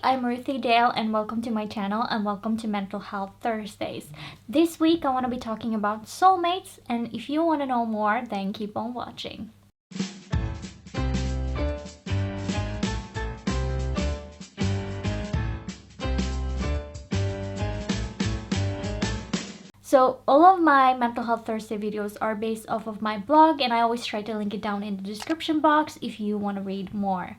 Hi, I'm Ruthie Dahle and welcome to my channel and welcome to Mental Health Thursdays. This week I want to be talking about soulmates, and if you want to know more, then keep on watching. So all of my Mental Health Thursday videos are based off of my blog, and I always try to link it down in the description box if you want to read more.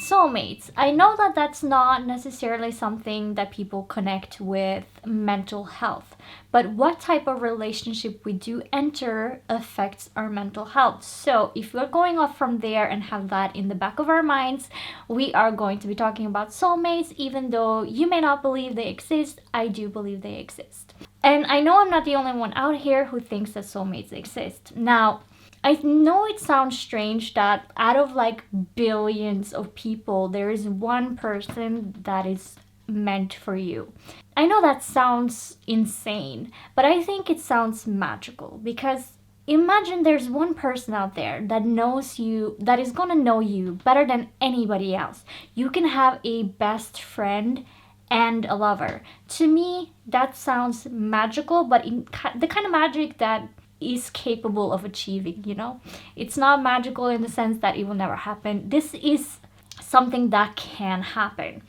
Soulmates. I know that that's not necessarily something that people connect with mental health, but what type of relationship we do enter affects our mental health. So if we're going off from there and have that in the back of our minds, we are going to be talking about soulmates. Even though you may not believe they exist, I do believe they exist. And I know I'm not the only one out here who thinks that soulmates exist. Now, I know it sounds strange that out of like billions of people, there is one person that is meant for you. I know that sounds insane, but I think it sounds magical because imagine there's one person out there that knows you, that is gonna know you better than anybody else. You can have a best friend and a lover. To me, that sounds magical, but the kind of magic that is capable of achieving, you know? It's not magical in the sense that it will never happen. This is something that can happen.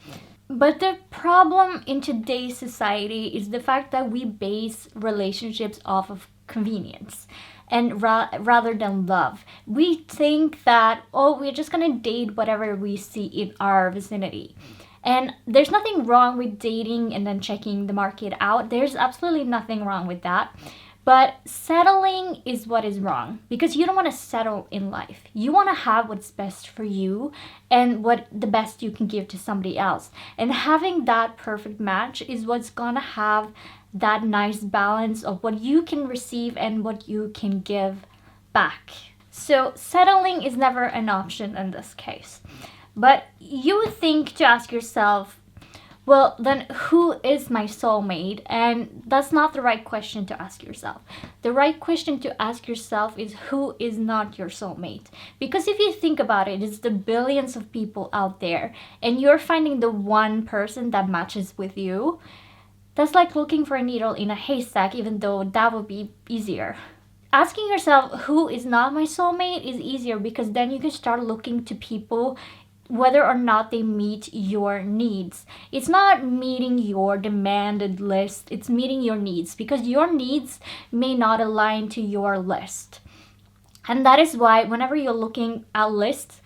But the problem in today's society is the fact that we base relationships off of convenience and rather than love. We think that, oh, we're just gonna date whatever we see in our vicinity. And there's nothing wrong with dating and then checking the market out. There's absolutely nothing wrong with that. But settling is what is wrong, because you don't want to settle in life. You want to have what's best for you and what the best you can give to somebody else. And having that perfect match is what's going to have that nice balance of what you can receive and what you can give back. So settling is never an option in this case. But you would think to ask yourself, well, then who is my soulmate? And that's not the right question to ask yourself. The right question to ask yourself is who is not your soulmate? Because if you think about it, it's the billions of people out there and you're finding the one person that matches with you. That's like looking for a needle in a haystack, even though that would be easier. Asking yourself who is not my soulmate is easier because then you can start looking to people whether or not they meet your needs. It's not meeting your demanded list, it's meeting your needs, because your needs may not align to your list. And that is why whenever you're looking at lists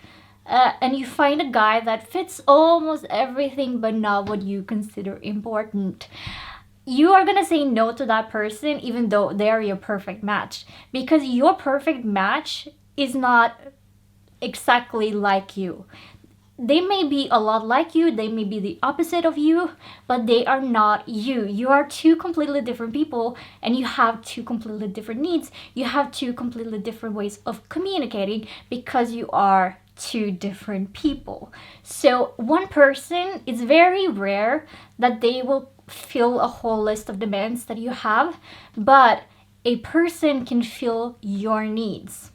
and you find a guy that fits almost everything but not what you consider important, you are gonna say no to that person even though they're your perfect match, because your perfect match is not exactly like you. They may be a lot like you, they may be the opposite of you, but they are not you. You are two completely different people and you have two completely different needs. You have two completely different ways of communicating because you are two different people. So one person, it's very rare that they will fill a whole list of demands that you have, but a person can fill your needs.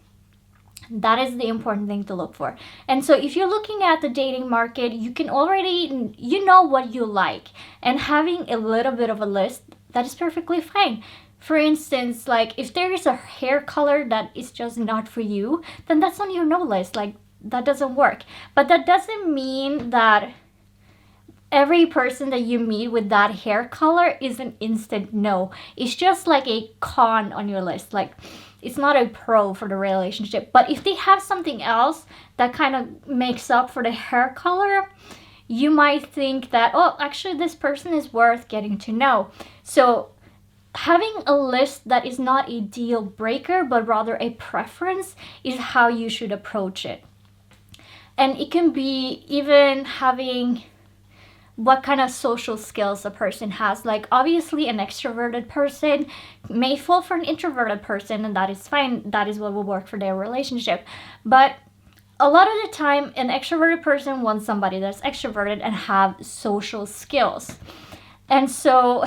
That is the important thing to look for. And so if you're looking at the dating market, you can already, you know what you like. And having a little bit of a list, that is perfectly fine. For instance, like if there is a hair color that is just not for you, then that's on your no list. Like that doesn't work. But that doesn't mean that every person that you meet with that hair color is an instant no. It's just like a con on your list. Like it's not a pro for the relationship. But if they have something else that kind of makes up for the hair color, you might think that, oh, actually this person is worth getting to know. So having a list that is not a deal breaker, but rather a preference, is how you should approach it. And it can be even having what kind of social skills a person has. Like obviously an extroverted person may fall for an introverted person, and that is fine. That is what will work for their relationship. But a lot of the time an extroverted person wants somebody that's extroverted and have social skills. And so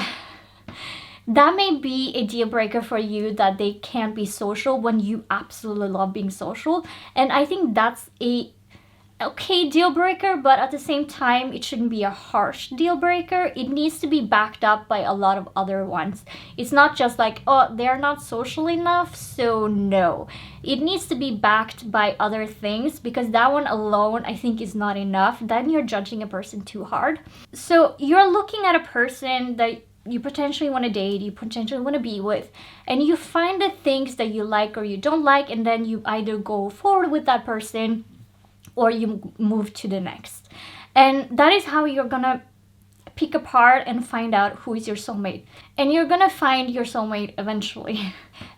that may be a deal breaker for you, that they can't be social when you absolutely love being social. And I think that's a okay deal breaker, but at the same time, it shouldn't be a harsh deal breaker. It needs to be backed up by a lot of other ones. It's not just like, oh, they're not social enough, so no. It needs to be backed by other things, because that one alone, I think, is not enough. Then you're judging a person too hard. So you're looking at a person that you potentially want to date, you potentially want to be with, and you find the things that you like or you don't like, and then you either go forward with that person or you move to the next. And that is how you're gonna pick apart and find out who is your soulmate. And you're gonna find your soulmate eventually.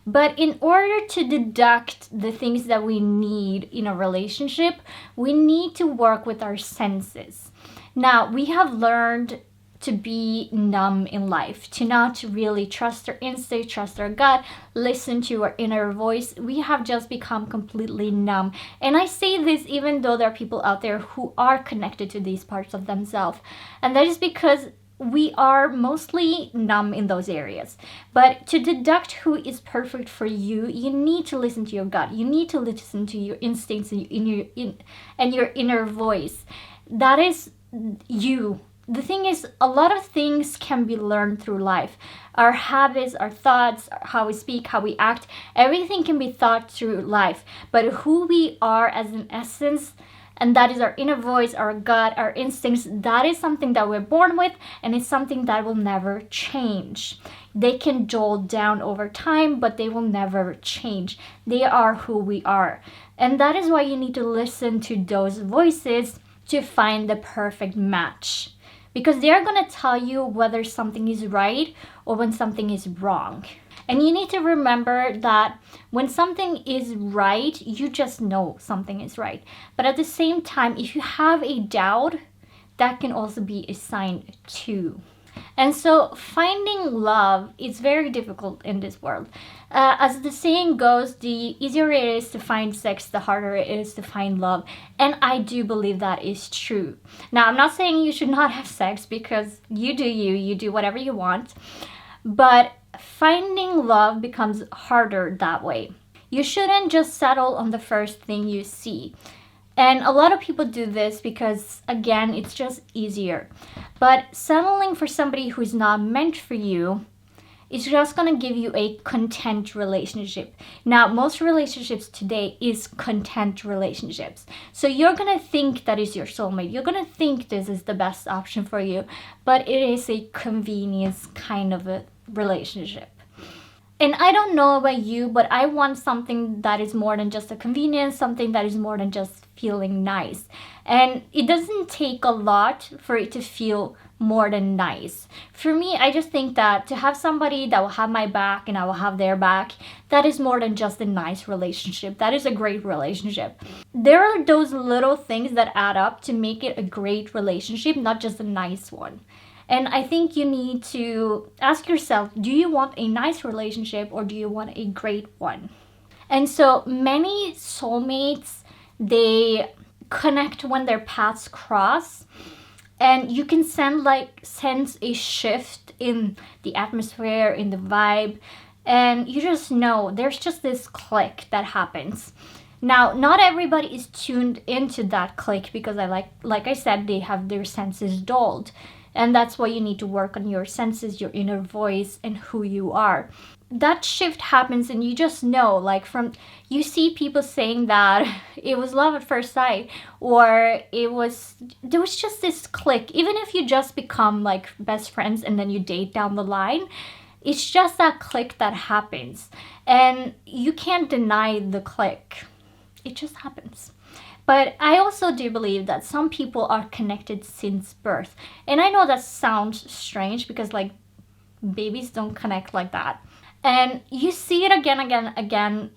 But in order to deduct the things that we need in a relationship, we need to work with our senses. Now, we have learned to be numb in life, to not really trust our instinct, trust our gut, listen to our inner voice. We have just become completely numb. And I say this even though there are people out there who are connected to these parts of themselves. And that is because we are mostly numb in those areas. But to deduct who is perfect for you, you need to listen to your gut. You need to listen to your instincts and your inner voice. That is you. The thing is, a lot of things can be learned through life. Our habits, our thoughts, how we speak, how we act, everything can be taught through life. But who we are as an essence, and that is our inner voice, our gut, our instincts, that is something that we're born with, and it's something that will never change. They can dull down over time, but they will never change. They are who we are. And that is why you need to listen to those voices to find the perfect match. Because they're going to tell you whether something is right or when something is wrong. And you need to remember that when something is right, you just know something is right. But at the same time, if you have a doubt, that can also be a sign too. And so finding love is very difficult in this world. As the saying goes, the easier it is to find sex, the harder it is to find love. And I do believe that is true. Now, I'm not saying you should not have sex, because you do whatever you want. But finding love becomes harder that way. You shouldn't just settle on the first thing you see. And a lot of people do this because, again, it's just easier. But settling for somebody who's not meant for you is just going to give you a content relationship. Now, most relationships today is content relationships. So you're going to think that is your soulmate. You're going to think this is the best option for you. But it is a convenience kind of a relationship. And I don't know about you, but I want something that is more than just a convenience, something that is more than just feeling nice. And it doesn't take a lot for it to feel more than nice. For me, I just think that to have somebody that will have my back and I will have their back, that is more than just a nice relationship. That is a great relationship. There are those little things that add up to make it a great relationship, not just a nice one. And I think you need to ask yourself, do you want a nice relationship or do you want a great one? And so many soulmates, they connect when their paths cross. And you can sense a shift in the atmosphere, in the vibe. And you just know there's just this click that happens. Now, not everybody is tuned into that click because like I said, they have their senses dulled. And that's why you need to work on your senses, your inner voice, and who you are. That shift happens and you just know, you see people saying that it was love at first sight, or there was just this click. Even if you just become best friends and then you date down the line, it's just that click that happens. And you can't deny the click. It just happens. But I also do believe that some people are connected since birth. And I know that sounds strange because babies don't connect like that. And you see it again.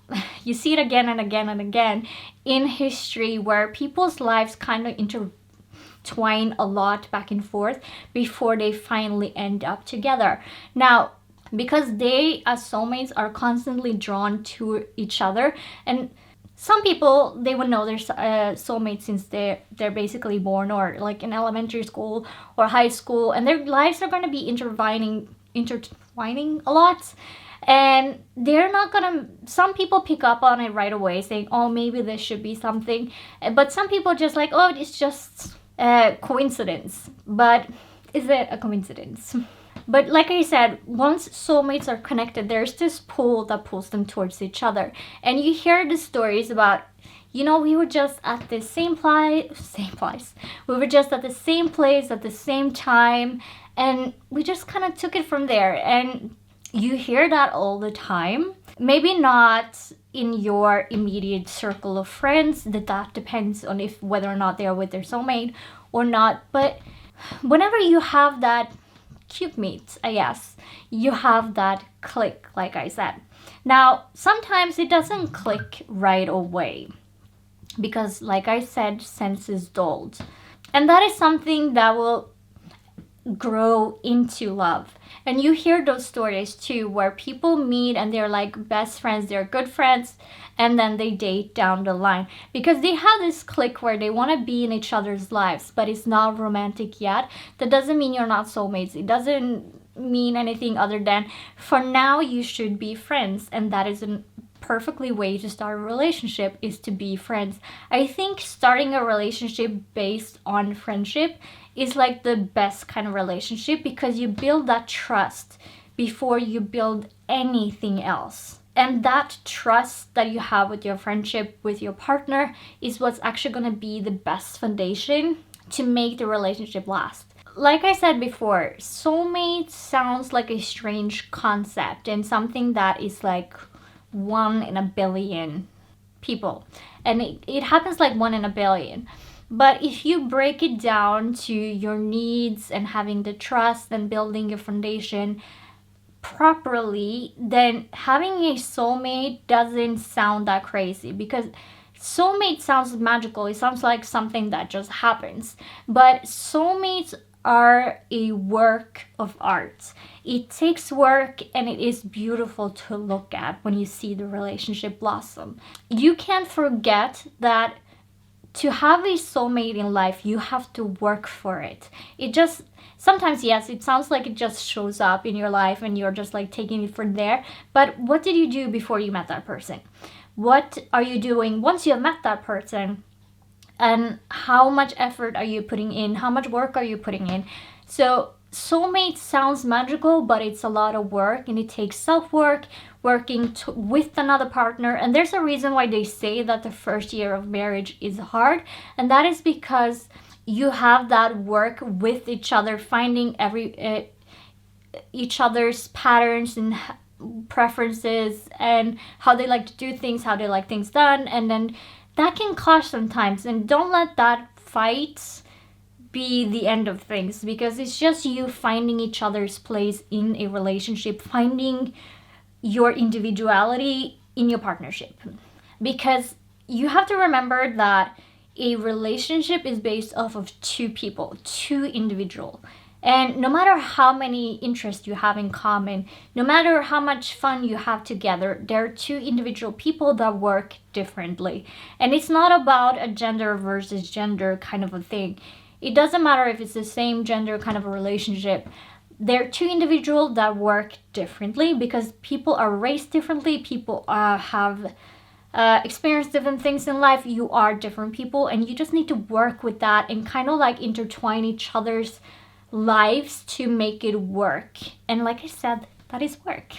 You see it again and again and again in history where people's lives kind of intertwine a lot back and forth before they finally end up together. Now, because they as soulmates are constantly drawn to each other, and some people, they would know their soulmates since they're basically born, or in elementary school or high school, and their lives are going to be intertwining a lot. And they're not gonna, some people pick up on it right away saying, oh, maybe this should be something, but some people just like, oh, it's just a coincidence. But is it a coincidence? But like I said, once soulmates are connected, there's this pull that pulls them towards each other. And you hear the stories about, you know, we were just at the same place. We were just at the same place at the same time, and we just kind of took it from there. And you hear that all the time. Maybe not in your immediate circle of friends, that depends on if whether or not they are with their soulmate or not. But whenever you have that cube meets, I guess, you have that click, like I said. Now, sometimes it doesn't click right away because, like I said, sense is dulled. And that is something that will grow into love. And you hear those stories too, where people meet and they're like best friends, they're good friends, and then they date down the line because they have this click where they want to be in each other's lives, but it's not romantic yet. That doesn't mean you're not soulmates. It doesn't mean anything other than for now you should be friends, and that is a perfectly way to start a relationship, is to be friends. I think starting a relationship based on friendship is like the best kind of relationship because you build that trust before you build anything else. And that trust that you have with your friendship, with your partner, is what's actually going to be the best foundation to make the relationship last. Like I said before, soulmate sounds like a strange concept and something that is like 1 in a billion people. And it happens like 1 in a billion. But if you break it down to your needs and having the trust and building your foundation properly, then having a soulmate doesn't sound that crazy, because soulmate sounds magical. It sounds like something that just happens. But soulmates are a work of art. It takes work, and it is beautiful to look at when you see the relationship blossom. You can't forget that to have a soulmate in life, you have to work for it. It just, sometimes, yes, it sounds like it just shows up in your life and you're just like taking it from there. But what did you do before you met that person? What are you doing once you have met that person? And how much effort are you putting in? How much work are you putting in? So soulmate sounds magical, but it's a lot of work, and it takes self-work, working with another partner. And there's a reason why they say that the first year of marriage is hard, and that is because you have that work with each other, finding each other's patterns and preferences and how they like to do things, how they like things done. And then that can clash sometimes, and don't let that fight be the end of things, because it's just you finding each other's place in a relationship, finding your individuality in your partnership. Because you have to remember that a relationship is based off of 2 people, 2 individuals. And no matter how many interests you have in common, no matter how much fun you have together, there are 2 individual people that work differently. And it's not about a gender versus gender kind of a thing. It doesn't matter if it's the same gender kind of a relationship. They're 2 individuals that work differently, because people are raised differently, people have experienced different things in life. You are different people, and you just need to work with that and kind of like intertwine each other's lives to make it work. And like I said, that is work.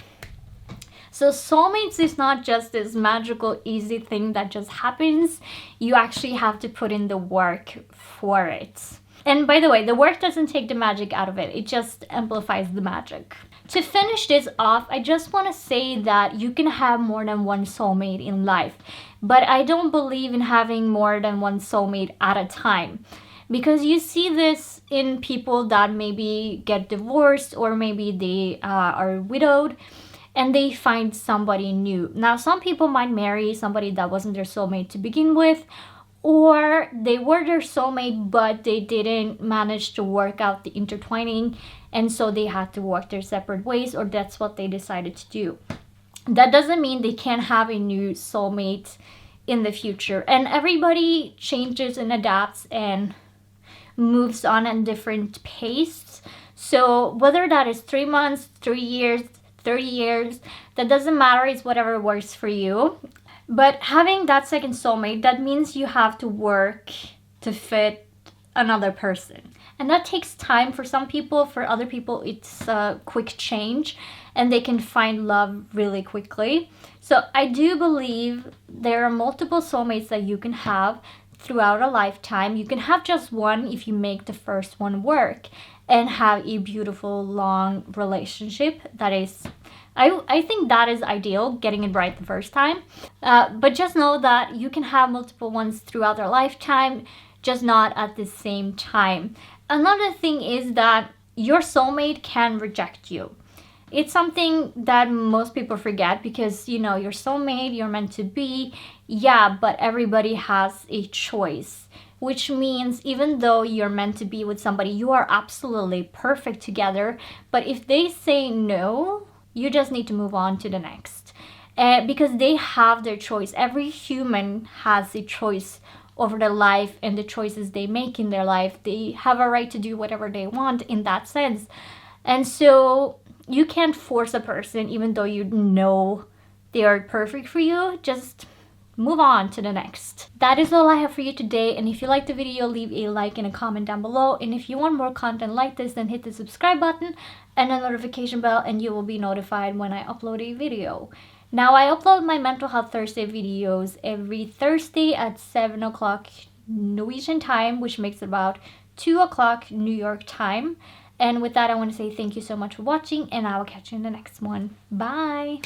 So soulmates is not just this magical, easy thing that just happens. You actually have to put in the work for it. And by the way, the work doesn't take the magic out of it. It just amplifies the magic. To finish this off, I just want to say that you can have more than 1 soulmate in life. But I don't believe in having more than 1 soulmate at a time. Because you see this in people that maybe get divorced, or maybe they are widowed, and they find somebody new. Now, some people might marry somebody that wasn't their soulmate to begin with, or they were their soulmate, but they didn't manage to work out the intertwining, and so they had to walk their separate ways, or that's what they decided to do. That doesn't mean they can't have a new soulmate in the future. And everybody changes and adapts and moves on at different pace. So whether that is 3 months, 3 years, 30 years. That doesn't matter, it's whatever works for you. But having that second soulmate, that means you have to work to fit another person. And that takes time for some people. For other people, it's a quick change and they can find love really quickly. So I do believe there are multiple soulmates that you can have throughout a lifetime. You can have just one if you make the first one work and have a beautiful, long relationship. That is, I think that is ideal, getting it right the first time. But just know that you can have multiple ones throughout their lifetime, just not at the same time. Another thing is that your soulmate can reject you. It's something that most people forget because, you know, your soulmate, you're meant to be. Yeah, but everybody has a choice, which means even though you're meant to be with somebody, you are absolutely perfect together. But if they say no, you just need to move on to the next. Because they have their choice. Every human has a choice over their life and the choices they make in their life. They have a right to do whatever they want in that sense. And so you can't force a person even though you know they are perfect for you. Just move on to the next. That is all I have for you today. And if you liked the video, leave a like and a comment down below. And if you want more content like this, then hit the subscribe button and a notification bell and you will be notified when I upload a video. Now, I upload my Mental Health Thursday videos every Thursday at 7 o'clock Norwegian time, which makes it about 2 o'clock New York time. And with that, I want to say thank you so much for watching, and I will catch you in the next one. Bye!